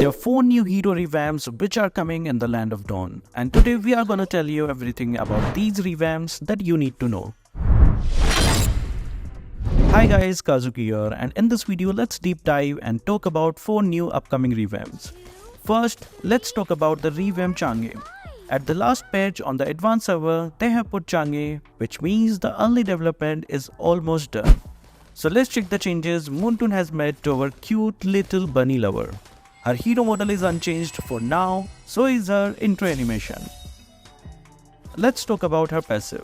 There are 4 new hero revamps which are coming in the Land of Dawn, and today we are gonna tell you everything about these revamps that you need to know. Hi guys, Kazuki here, and in this video let's deep dive and talk about 4 new upcoming revamps. First, let's talk about the revamp Chang'e. At the last patch on the advanced server, they have put Chang'e, which means the early development is almost done. So let's check the changes Moontun has made to our cute little bunny lover. Her hero model is unchanged for now, so is her intro animation. Let's talk about her passive.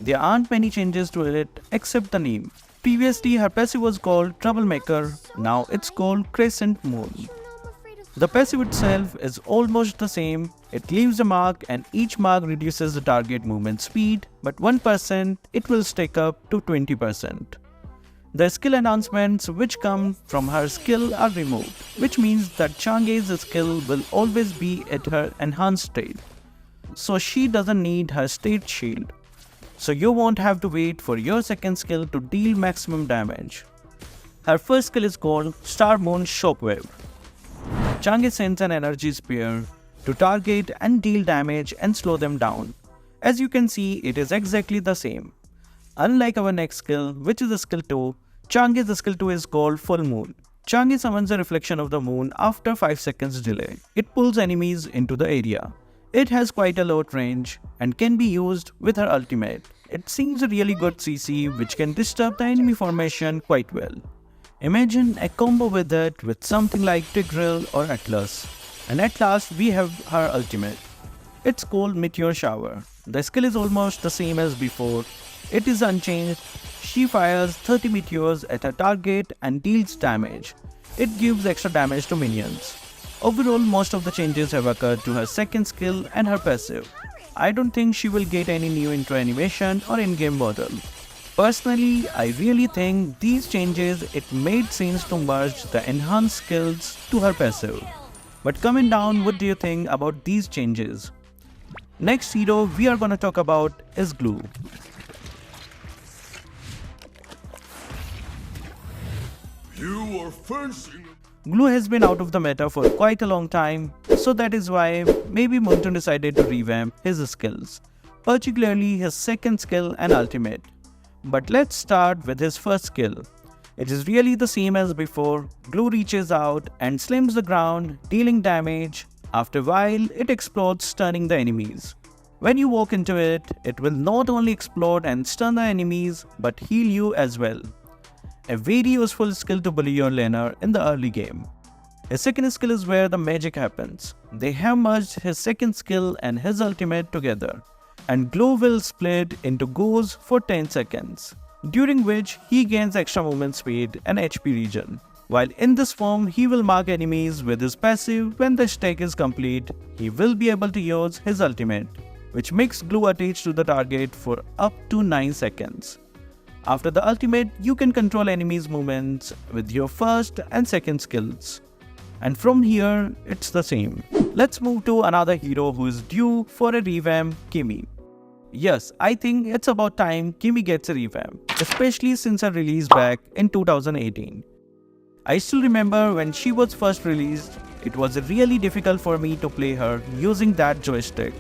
There aren't many changes to it except the name. Previously her passive was called Troublemaker, now it's called Crescent Moon. The passive itself is almost the same. It leaves a mark and each mark reduces the target movement speed, but 1% it will stack up to 20%. The skill enhancements which come from her skill are removed, which means that Chang'e's skill will always be at her enhanced state. So she doesn't need her state shield. So you won't have to wait for your second skill to deal maximum damage. Her first skill is called Star Moon Shockwave. Chang'e sends an energy spear to target and deal damage and slow them down. As you can see, it is exactly the same. Unlike our next skill, which is a skill 2, Chang'e's skill 2 is called Full Moon. Chang'e summons a reflection of the moon after 5 seconds delay. It pulls enemies into the area. It has quite a low range and can be used with her ultimate. It seems a really good CC which can disturb the enemy formation quite well. Imagine a combo with it with something like Tigreal or Atlas. And at last we have her ultimate. It's called Meteor Shower. The skill is almost the same as before. It is unchanged. She fires 30 meteors at a target and deals damage. It gives extra damage to minions. Overall, most of the changes have occurred to her second skill and her passive. I don't think she will get any new intro animation or in-game model. Personally, I really think these changes it made sense to merge the enhanced skills to her passive. But comment down what do you think about these changes. Next hero we are gonna talk about is Gloo. Gloo has been out of the meta for quite a long time, so that is why maybe Moontun decided to revamp his skills, particularly his second skill and ultimate. But let's start with his first skill. It is really the same as before. Gloo reaches out and slams the ground, dealing damage. After a while, it explodes, stunning the enemies. When you walk into it, it will not only explode and stun the enemies, but heal you as well. A very useful skill to bully your laner in the early game. His second skill is where the magic happens. They have merged his second skill and his ultimate together, and Gloo will split into goes for 10 seconds, during which he gains extra movement speed and HP regen. While in this form, he will mark enemies with his passive. When the stack is complete, he will be able to use his ultimate, which makes Gloo attached to the target for up to 9 seconds. After the ultimate, you can control enemies' movements with your first and second skills. And from here, it's the same. Let's move to another hero who is due for a revamp, Kimmy. Yes, I think it's about time Kimmy gets a revamp, especially since her release back in 2018. I still remember when she was first released, it was really difficult for me to play her using that joystick.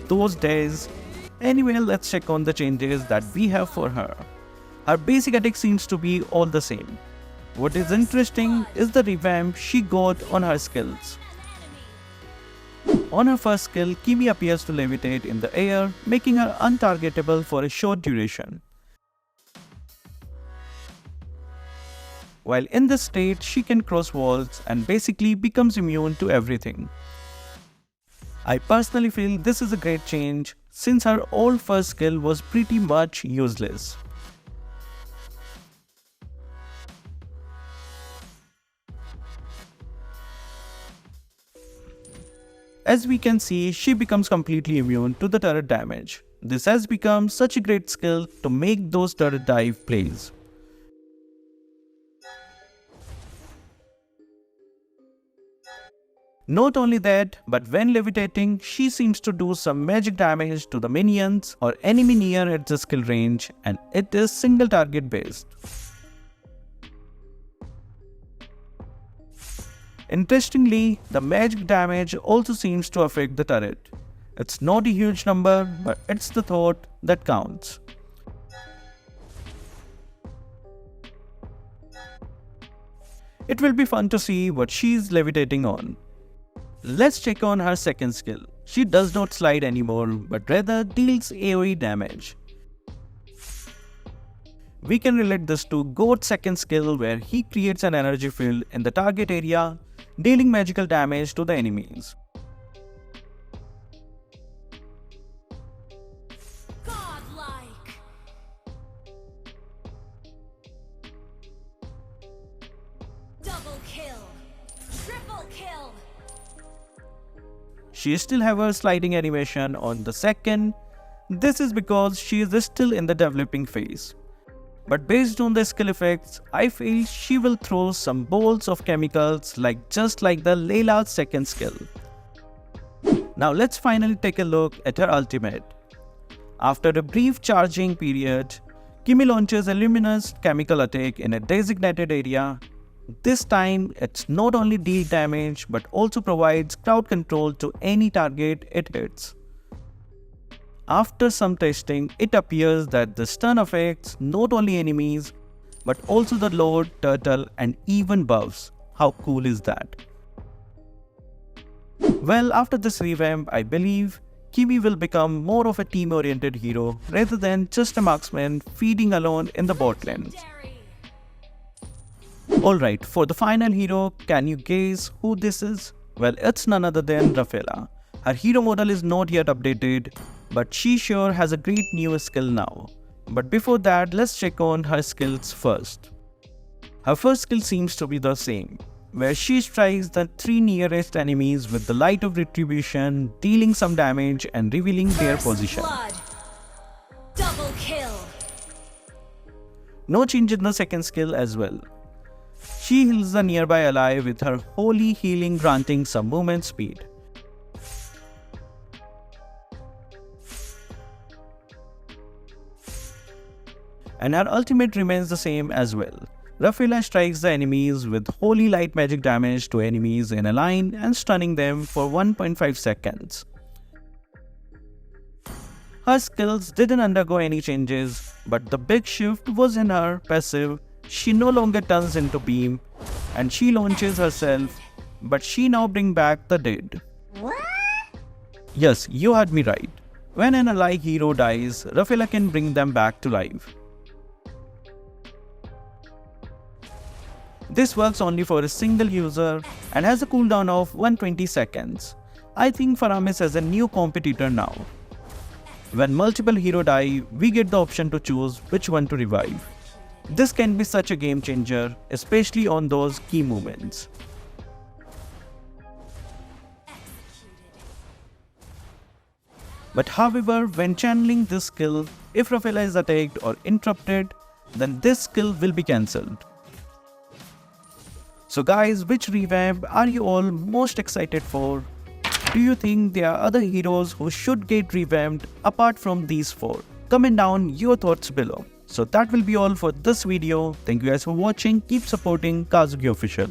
Those days. Anyway, let's check on the changes that we have for her. Her basic attack seems to be all the same. What is interesting is the revamp she got on her skills. On her first skill, Kimmy appears to levitate in the air, making her untargetable for a short duration. While in this state, she can cross walls and basically becomes immune to everything. I personally feel this is a great change since her old first skill was pretty much useless. As we can see, she becomes completely immune to the turret damage. This has become such a great skill to make those turret dive plays. Not only that, but when levitating, she seems to do some magic damage to the minions or enemy near its skill range, and it is single target based. Interestingly, the magic damage also seems to affect the turret. It's not a huge number, but it's the thought that counts. It will be fun to see what she's levitating on. Let's check on her second skill. She does not slide anymore, but rather deals AoE damage. We can relate this to Goat's second skill, where he creates an energy field in the target area, dealing magical damage to the enemies. Godlike. Double kill. Triple kill. She still have her sliding animation on the second. This is because she is still in the developing phase. But based on the skill effects, I feel she will throw some bolts of chemicals just like the Layla's second skill. Now let's finally take a look at her ultimate. After a brief charging period, Kimmy launches a luminous chemical attack in a designated area. This time, it's not only deal damage but also provides crowd control to any target it hits. After some testing, it appears that the stun affects not only enemies but also the Lord, Turtle and even buffs. How cool is that? Well, after this revamp, I believe Kimmy will become more of a team-oriented hero rather than just a marksman feeding alone in the bot lane. Alright, for the final hero, can you guess who this is? Well, it's none other than Rafaela. Her hero model is not yet updated, but she sure has a great new skill now. But before that, let's check on her skills first. Her first skill seems to be the same, where she strikes the 3 nearest enemies with the Light of Retribution, dealing some damage and revealing their position. Blood. Double kill. No change in the second skill as well. She heals the nearby ally with her holy healing, granting some movement speed. And her ultimate remains the same as well. Rafaela strikes the enemies with holy light magic damage to enemies in a line and stunning them for 1.5 seconds. Her skills didn't undergo any changes, but the big shift was in her passive. She no longer turns into beam and she launches herself, but she now brings back the dead. What? Yes, you heard me right. When an ally hero dies, Rafaela can bring them back to life. This works only for a single user and has a cooldown of 120 seconds. I think Ravamps has a new competitor now. When multiple heroes die, we get the option to choose which one to revive. This can be such a game changer, especially on those key moments. But however, when channeling this skill, if Rafaela is attacked or interrupted, then this skill will be cancelled. So guys, which revamp are you all most excited for? Do you think there are other heroes who should get revamped apart from these 4? Comment down your thoughts below. So that will be all for this video. Thank you guys for watching. Keep supporting Kazuki Official.